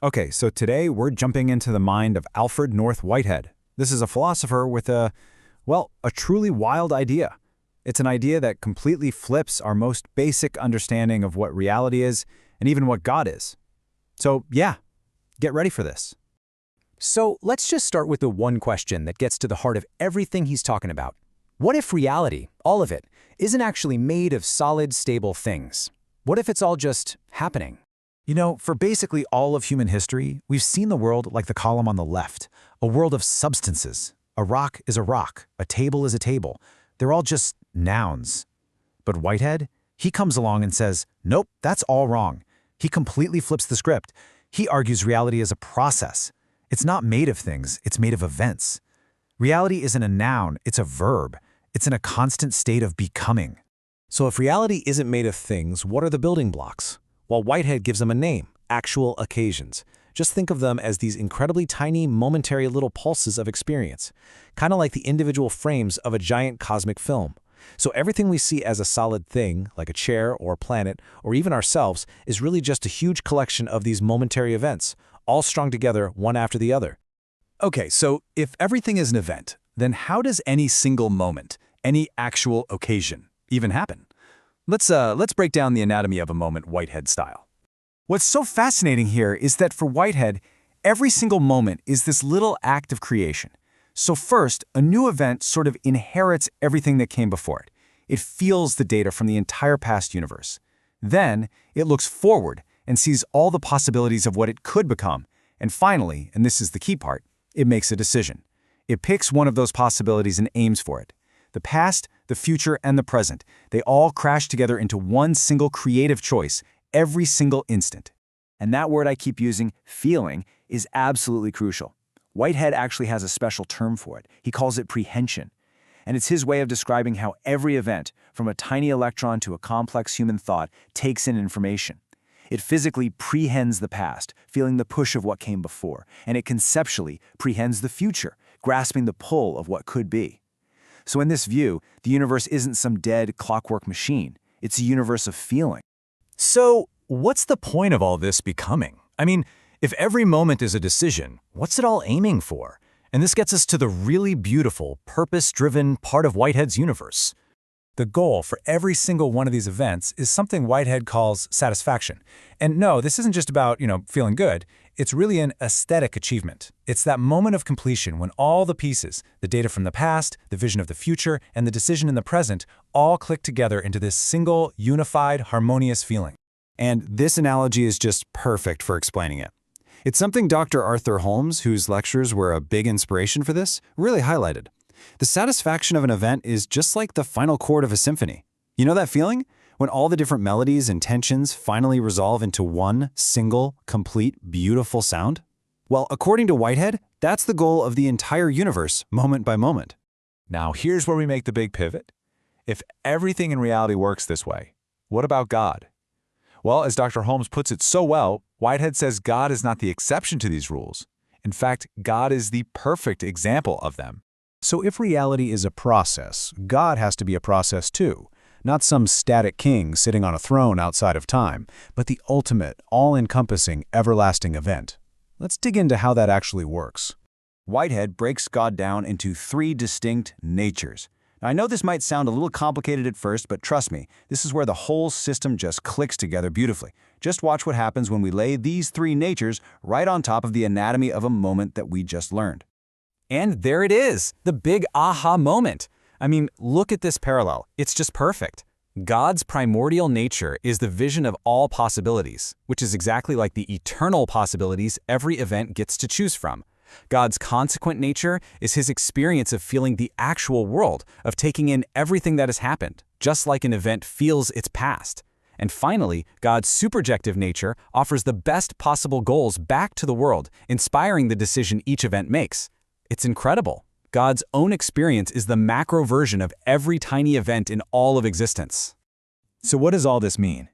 Okay, so today we're jumping into the mind of Alfred North Whitehead. This is a philosopher with a truly wild idea. It's an idea that completely flips our most basic understanding of what reality is and even what God is. So yeah, get ready for this. So let's just start with the one question that gets to the heart of everything he's talking about. What if reality, all of it, isn't actually made of solid, stable things? What if it's all just happening? You know, for basically all of human history, we've seen the world like the column on the left, a world of substances. A rock is a rock, a table is a table. They're all just nouns. But Whitehead, he comes along and says, nope, that's all wrong. He completely flips the script. He argues reality is a process. It's not made of things, it's made of events. Reality isn't a noun, it's a verb. It's in a constant state of becoming. So if reality isn't made of things, what are the building blocks? Well, Whitehead gives them a name, actual occasions. Just think of them as these incredibly tiny, momentary little pulses of experience, kind of like the individual frames of a giant cosmic film. So everything we see as a solid thing, like a chair or a planet, or even ourselves, is really just a huge collection of these momentary events, all strung together one after the other. Okay, so if everything is an event, then how does any single moment, any actual occasion, even happen? Let's break down the anatomy of a moment Whitehead style. What's so fascinating here is that for Whitehead, every single moment is this little act of creation. So first, a new event sort of inherits everything that came before it. It feels the data from the entire past universe. Then, it looks forward and sees all the possibilities of what it could become. And finally, and this is the key part, it makes a decision. It picks one of those possibilities and aims for it. The past, the future, and the present, they all crash together into one single creative choice every single instant. And that word I keep using, feeling, is absolutely crucial. Whitehead actually has a special term for it. He calls it prehension. And it's his way of describing how every event, from a tiny electron to a complex human thought, takes in information. It physically prehends the past, feeling the push of what came before, and it conceptually prehends the future, grasping the pull of what could be. So in this view, the universe isn't some dead clockwork machine. It's a universe of feeling. So what's the point of all this becoming? I mean, if every moment is a decision, what's it all aiming for? And this gets us to the really beautiful, purpose-driven part of Whitehead's universe. The goal for every single one of these events is something Whitehead calls satisfaction. And no, this isn't just about, feeling good. It's really an aesthetic achievement. It's that moment of completion when all the pieces, the data from the past, the vision of the future, and the decision in the present, all click together into this single, unified, harmonious feeling. And this analogy is just perfect for explaining it. It's something Dr. Arthur Holmes, whose lectures were a big inspiration for this, really highlighted. The satisfaction of an event is just like the final chord of a symphony. You know that feeling? When all the different melodies and tensions finally resolve into one single, complete, beautiful sound? Well, according to Whitehead, that's the goal of the entire universe, moment by moment. Now, here's where we make the big pivot. If everything in reality works this way, what about God? Well, as Dr. Holmes puts it so well, Whitehead says God is not the exception to these rules. In fact, God is the perfect example of them. So if reality is a process, God has to be a process too. Not some static king sitting on a throne outside of time, but the ultimate, all-encompassing, everlasting event. Let's dig into how that actually works. Whitehead breaks God down into three distinct natures. Now, I know this might sound a little complicated at first, but trust me, this is where the whole system just clicks together beautifully. Just watch what happens when we lay these three natures right on top of the anatomy of a moment that we just learned. And there it is, the big aha moment. I mean, look at this parallel. It's just perfect. God's primordial nature is the vision of all possibilities, which is exactly like the eternal possibilities every event gets to choose from. God's consequent nature is his experience of feeling the actual world, of taking in everything that has happened, just like an event feels its past. And finally, God's superjective nature offers the best possible goals back to the world, inspiring the decision each event makes. It's incredible. God's own experience is the macro version of every tiny event in all of existence. So what does all this mean?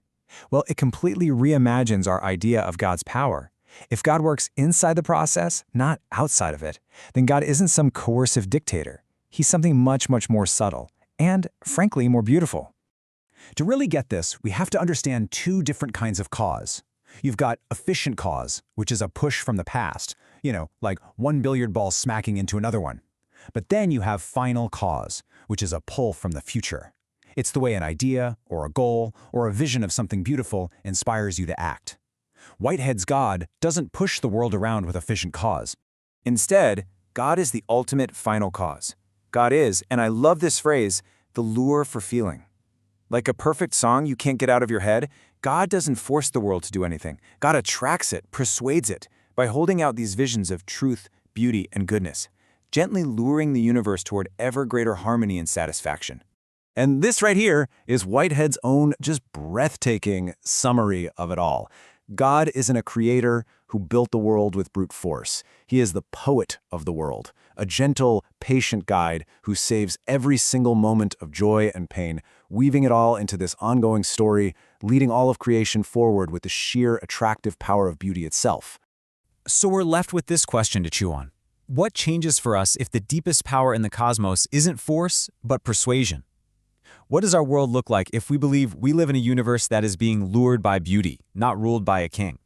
Well, it completely reimagines our idea of God's power. If God works inside the process, not outside of it, then God isn't some coercive dictator. He's something much, much more subtle and, frankly, more beautiful. To really get this, we have to understand two different kinds of cause. You've got efficient cause, which is a push from the past, like one billiard ball smacking into another one. But then you have final cause, which is a pull from the future. It's the way an idea, or a goal, or a vision of something beautiful inspires you to act. Whitehead's God doesn't push the world around with efficient cause. Instead, God is the ultimate final cause. God is, and I love this phrase, the lure for feeling. Like a perfect song you can't get out of your head, God doesn't force the world to do anything. God attracts it, persuades it, by holding out these visions of truth, beauty, and goodness, gently luring the universe toward ever greater harmony and satisfaction. And this right here is Whitehead's own just breathtaking summary of it all. God isn't a creator who built the world with brute force. He is the poet of the world, a gentle, patient guide who saves every single moment of joy and pain, weaving it all into this ongoing story, leading all of creation forward with the sheer attractive power of beauty itself. So we're left with this question to chew on. What changes for us if the deepest power in the cosmos isn't force, but persuasion? What does our world look like if we believe we live in a universe that is being lured by beauty, not ruled by a king?